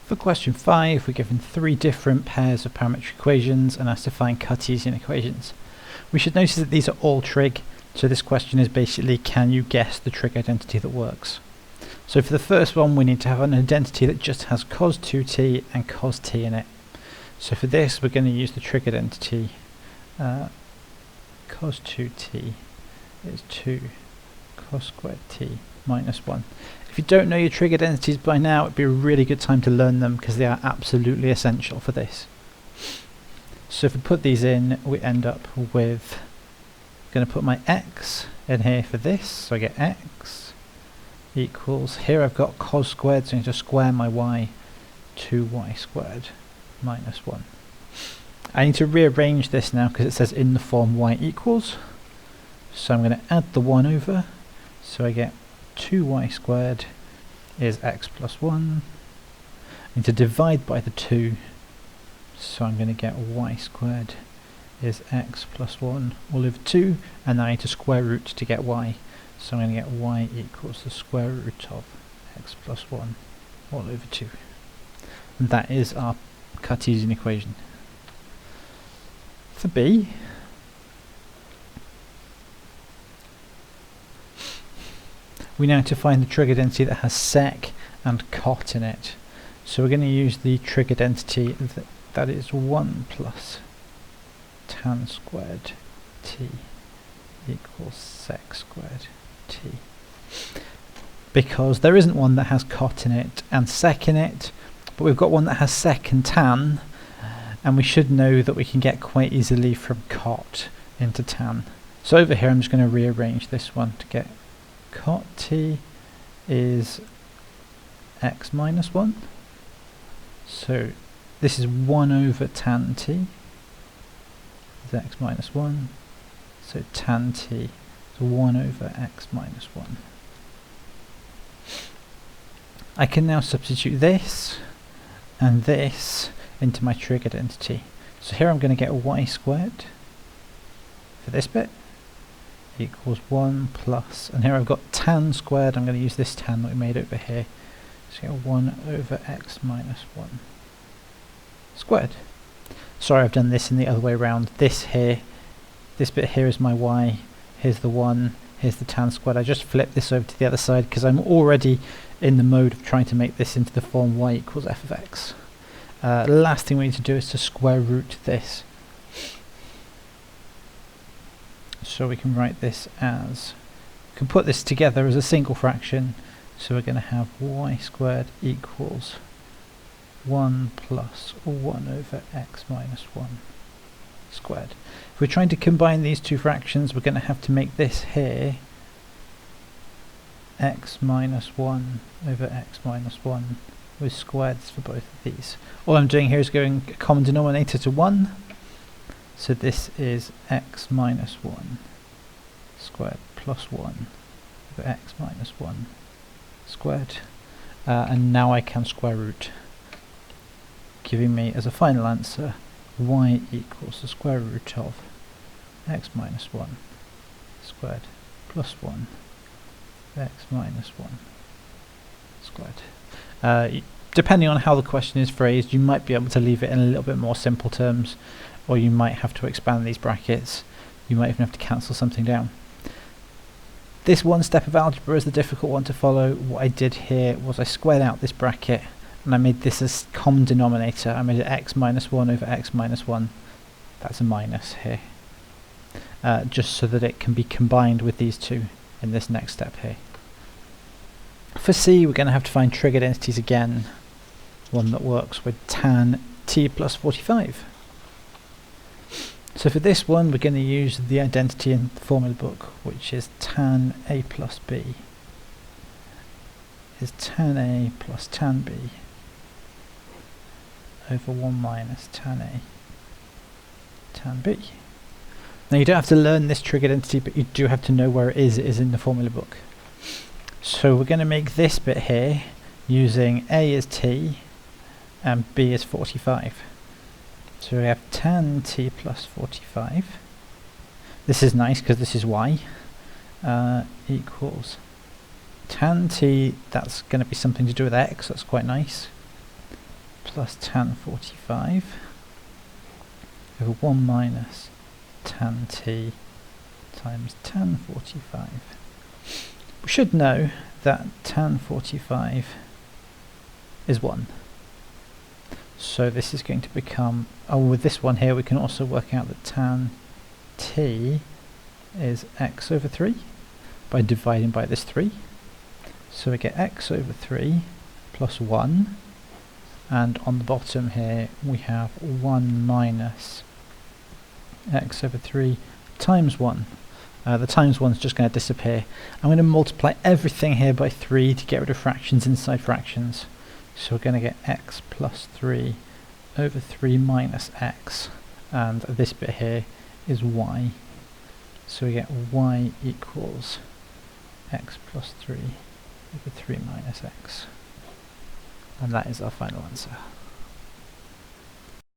For question 5, we're given 3 different pairs of parametric equations and asked to find Cartesian equations. We should notice that these are all trig, so this question is basically, can you guess the trig identity that works? So for the first one, we need to have an identity that just has cos 2t and cos t in it. So for this, we're going to use the trig identity. Cos 2t is 2 cos squared t minus 1. If you don't know your trig identities by now, it'd be a really good time to learn them because they are absolutely essential for this. So if we put these in, we end up with, I'm going to put my x in here for this, so I get x equals, here I've got cos squared, so I need to square my y, 2y squared minus 1. I need to rearrange this now because it says in the form y equals, so I'm going to add the 1 over, so I get 2y squared is x plus 1. I need to divide by the 2, so I'm going to get y squared is x plus 1 all over 2, and I need to square root to get y, so I'm going to get y equals the square root of x plus 1 all over 2. And that is our Cartesian equation. For B, we now have to find the trig identity that has sec and cot in it. So we're going to use the trig identity that is 1 plus tan squared t equals sec squared t. Because there isn't one that has cot in it and sec in it, but we've got one that has sec and tan, and we should know that we can get quite easily from cot into tan. So over here I'm just going to rearrange this one to get cot t is x minus 1. So this is 1 over tan t is x minus 1. So tan t is 1 over x minus 1. I can now substitute this and this into my trig identity. So here I'm going to get y squared for this bit equals 1 plus, and here I've got tan squared, I'm going to use this tan that we made over here, so get 1 over x minus 1 squared. Sorry, I've done this in the other way around. This here, this bit here is my y, here's the 1, here's the tan squared. I just flipped this over to the other side because I'm already in the mode of trying to make this into the form y equals f of x. Last thing we need to do is to square root this. So we can write this as, we can put this together as a single fraction, so we're going to have y squared equals 1 plus 1 over x minus 1 squared. If we're trying to combine these two fractions, we're going to have to make this here x minus 1 over x minus 1 with squares for both of these. All I'm doing here is going a common denominator to 1. So this is x minus 1 squared plus 1 over x minus 1 squared. And now I can square root, giving me as a final answer y equals the square root of x minus 1 squared plus 1 x minus 1 squared. Depending on how the question is phrased, you might be able to leave it in a little bit more simple terms, or you might have to expand these brackets. You might even have to cancel something down. This one step of algebra is the difficult one to follow. What I did here was I squared out this bracket and I made this a common denominator. I made it x minus 1 over x minus 1. That's a minus here. Just so that it can be combined with these two in this next step here. For C, we're going to have to find trig identities again. One that works with tan t plus 45. So for this one, we're going to use the identity in the formula book, which is tan a plus b is tan a plus tan b over 1 minus tan a tan b. Now you don't have to learn this trig identity, but you do have to know where it is in the formula book. So we're going to make this bit here using a as t and b as 45. So we have tan t plus 45. This is nice because this is y, equals tan t, that's going to be something to do with x, that's quite nice, plus tan 45 over 1 minus tan t times tan 45. We should know that tan 45 is 1. So this is going to become, with this one here we can also work out that tan t is x over 3 by dividing by this 3. So we get x over 3 plus 1, and on the bottom here we have 1 minus x over 3 times 1. The times 1 is just going to disappear. I'm going to multiply everything here by 3 to get rid of fractions inside fractions. So we're going to get x plus 3 over 3 minus x, and this bit here is y. So we get y equals x plus 3 over 3 minus x. And that is our final answer.